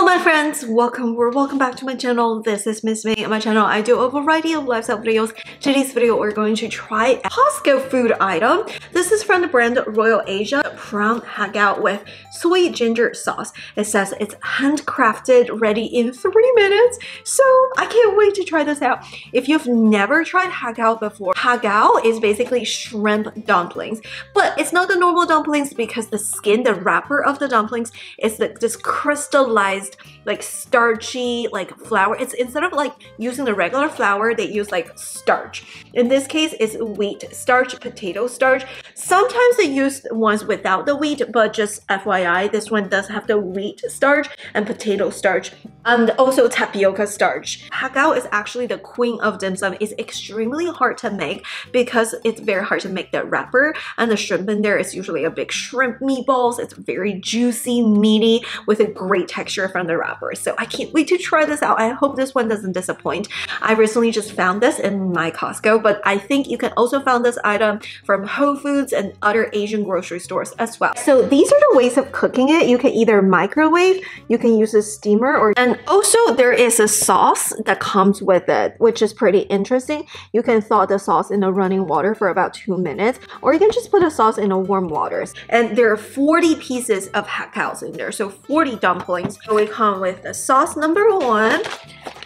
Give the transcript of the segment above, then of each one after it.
my friends, welcome back to my channel. This is Miss May. On my channel I do a variety of lifestyle videos. Today's video we're going to try a Costco food item. This is from the brand Royal Asia, Prawn Hacao with sweet ginger sauce. It says it's handcrafted, ready in 3 minutes, so I can't wait to try this out. If you've never tried Hacao before, Hacao is basically shrimp dumplings, but it's not the normal dumplings because the skin, the wrapper of the dumplings is this crystallized, like starchy, like flour. It's instead of like using the regular flour, they use like starch. In this case, it's wheat starch, potato starch. Sometimes they use ones without the wheat, but just FYI, this one does have the wheat starch and potato starch, and also tapioca starch. Hacao is actually the queen of dim sum. It's extremely hard to make because it's very hard to make the wrapper, and the shrimp in there is usually a big shrimp meatballs. It's very juicy, meaty, with a great texture from the wrapper. So I can't wait to try this out. I hope this one doesn't disappoint. I recently just found this in my Costco, but I think you can also find this item from Whole Foods and other Asian grocery stores as well. So these are the ways of cooking it. You can either microwave, you can use a steamer, and also there is a sauce that comes with it, which is pretty interesting. You can thaw the sauce in the running water for about 2 minutes, or you can just put a sauce in a warm waters. And there are 40 pieces of hacaos in there, so 40 dumplings. So we come with the sauce number 1,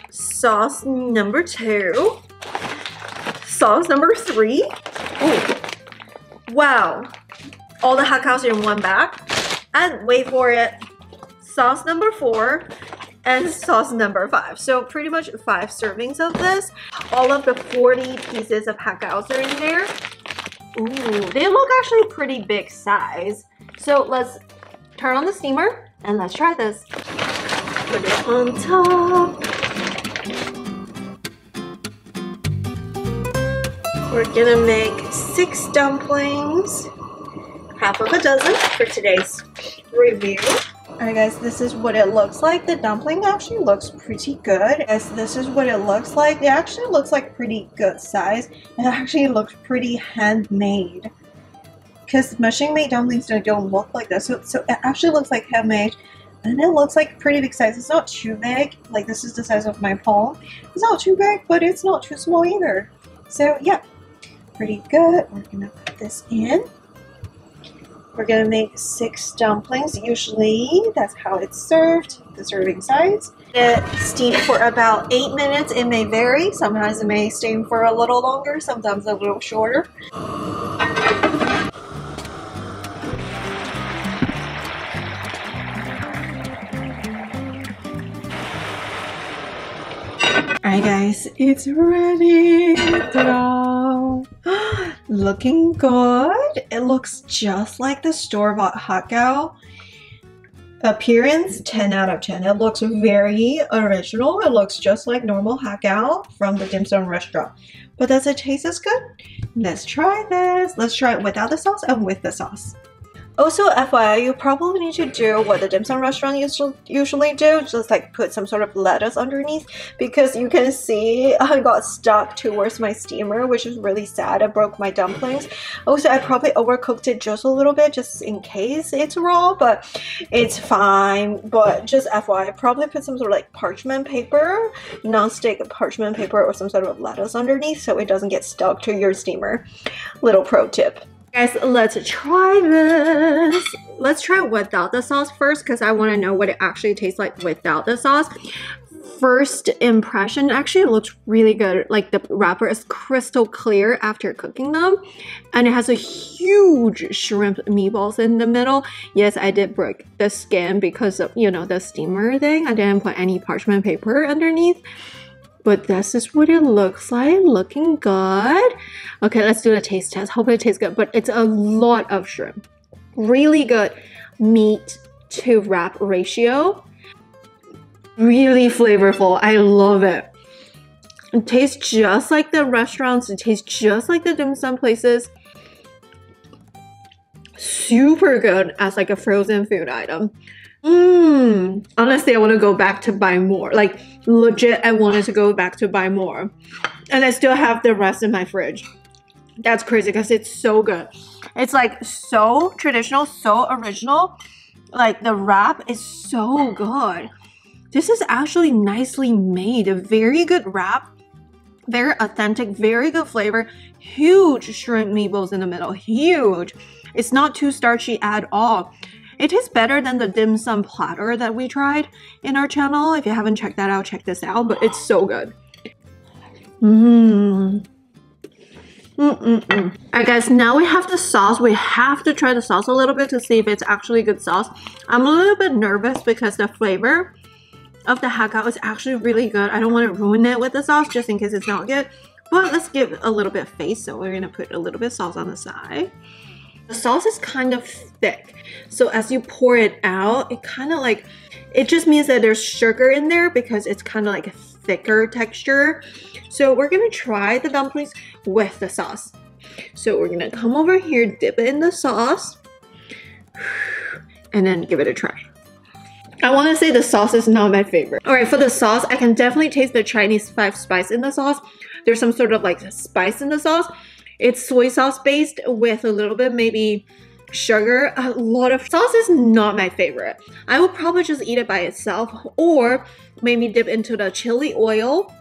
sauce number 2, sauce number 3. Ooh. Wow, all the hacaos in one bag. And wait for it, sauce number 4 and sauce number 5. So pretty much 5 servings of this. All of the 40 pieces of hacaos are in there. Ooh, they look actually pretty big size. So let's turn on the steamer and let's try this. Put it on top. We're gonna make 6 dumplings, half of a dozen for today's review. Alright guys, this is what it looks like. The dumpling actually looks pretty good. Guys, this is what it looks like. It actually looks like pretty good size. It actually looks pretty handmade, because machine-made dumplings don't look like this. So it actually looks like handmade, and it looks like pretty big size. It's not too big. Like, this is the size of my palm. It's not too big, but it's not too small either. So yeah, pretty good. We're gonna put this in. We're gonna make 6 dumplings. Usually that's how it's served, the serving size. It's steamed for about 8 minutes. It may vary. Sometimes it may steam for a little longer, sometimes a little shorter. Alright guys, it's ready. Ta-da! Looking good. It looks just like the store-bought Hacao. Appearance, 10 out of 10. It looks very original. It looks just like normal Hacao from the dim sum restaurant. But does it taste as good? Let's try this. Let's try it without the sauce and with the sauce. Also, FYI, you probably need to do what the dim sum restaurant usually do, just like put some sort of lettuce underneath, because you can see I got stuck towards my steamer, which is really sad. I broke my dumplings. Also, I probably overcooked it just a little bit, just in case it's raw, but it's fine. But just FYI, probably put some sort of like parchment paper, non-stick parchment paper, or some sort of lettuce underneath so it doesn't get stuck to your steamer. Little pro tip. Guys, let's try this. Let's try it without the sauce first, because I want to know what it actually tastes like without the sauce. First impression, actually looks really good. Like, the wrapper is crystal clear after cooking them, and it has a huge shrimp meatballs in the middle. Yes, I did break the skin because of, you know, the steamer thing. I didn't put any parchment paper underneath. But this is what it looks like. Looking good. Okay, let's do the taste test. Hopefully it tastes good. But it's a lot of shrimp. Really good meat to wrap ratio. Really flavorful. I love it. It tastes just like the restaurants. It tastes just like the dim sum places. Super good as like a frozen food item. Honestly, I want to go back to buy more. Like, legit, I wanted to go back to buy more. And I still have the rest in my fridge. That's crazy because it's so good. It's like so traditional, so original. Like, the wrap is so good. This is actually nicely made. A very good wrap. Very authentic, very good flavor. Huge shrimp meatballs in the middle. Huge. It's not too starchy at all. It is better than the dim sum platter that we tried in our channel. If you haven't checked that out, check this out. But it's so good. Alright guys, now we have the sauce. We have to try the sauce a little bit to see if it's actually good sauce. I'm a little bit nervous because the flavor of the Hacao is actually really good. I don't want to ruin it with the sauce just in case it's not good. But let's give a little bit of face. So we're going to put a little bit of sauce on the side. The sauce is kind of thick. So as you pour it out, it kind of like, it just means that there's sugar in there because it's kind of like a thicker texture. So we're going to try the dumplings with the sauce. So we're going to come over here, dip it in the sauce, and then give it a try. I want to say the sauce is not my favorite. Alright, for the sauce, I can definitely taste the Chinese 5 spice in the sauce. There's some sort of like spice in the sauce. It's soy sauce based with a little bit maybe sugar. A lot of sauce is not my favorite. I would probably just eat it by itself or maybe dip into the chili oil.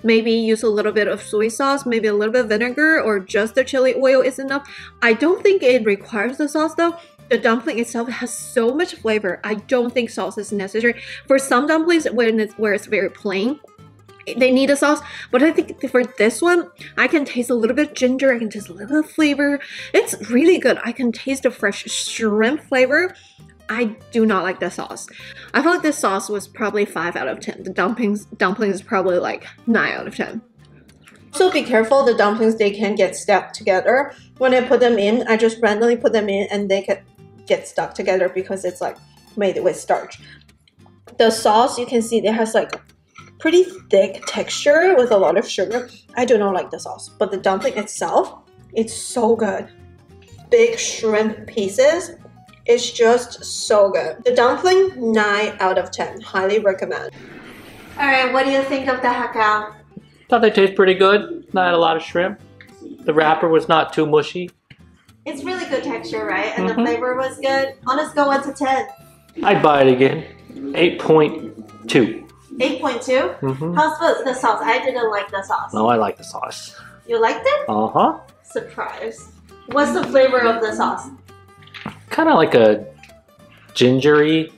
Maybe use a little bit of soy sauce, maybe a little bit of vinegar, or just the chili oil is enough. I don't think it requires the sauce though. The dumpling itself has so much flavor. I don't think sauce is necessary. For some dumplings where it's very plain, they need a sauce. But I think for this one, I can taste a little bit of ginger. I can taste a little bit of flavor. It's really good. I can taste the fresh shrimp flavor. I do not like the sauce. I feel like this sauce was probably 5 out of 10. The dumplings is probably like 9 out of 10. So be careful, the dumplings, they can get stuck together. When I put them in, I just randomly put them in and they could get stuck together because it's like made with starch. The sauce, you can see it has like pretty thick texture with a lot of sugar. I do not like the sauce, but the dumpling itself, it's so good. Big shrimp pieces. It's just so good. The dumpling, 9 out of 10. Highly recommend. Alright, what do you think of the Hacao? Thought they taste pretty good. Not a lot of shrimp. The wrapper was not too mushy. It's really good texture, right? And the flavor was good. On a scale 1 to 10. I'd buy it again. 8.2. 8.2? How's the sauce? I didn't like the sauce. No, I like the sauce. You liked it? Uh-huh. Surprise. What's the flavor of the sauce? Kind of like a gingery,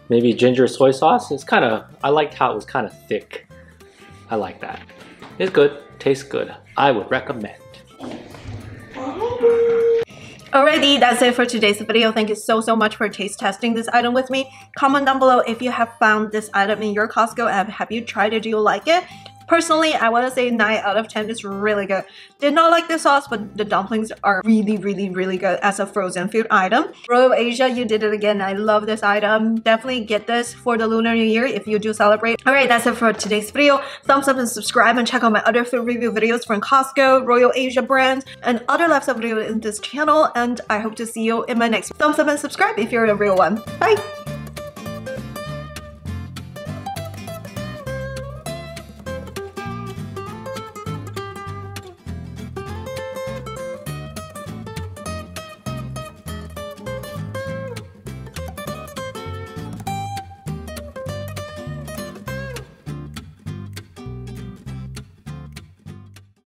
maybe ginger soy sauce. It's kind of, I liked how it was kind of thick. I like that. It's good. Tastes good. I would recommend. Alrighty, that's it for today's video. Thank you so much for taste testing this item with me. Comment down below if you have found this item in your Costco app. Have you tried it? Do you like it? Personally, I want to say 9 out of 10 is really good. Did not like the sauce, but the dumplings are really good as a frozen food item. Royal Asia, you did it again. I love this item. Definitely get this for the Lunar New Year if you do celebrate. Alright, that's it for today's video. Thumbs up and subscribe and check out my other food review videos from Costco, Royal Asia brands, and other lifestyle videos in this channel. And I hope to see you in my next thumbs up and subscribe if you're a real one. Bye!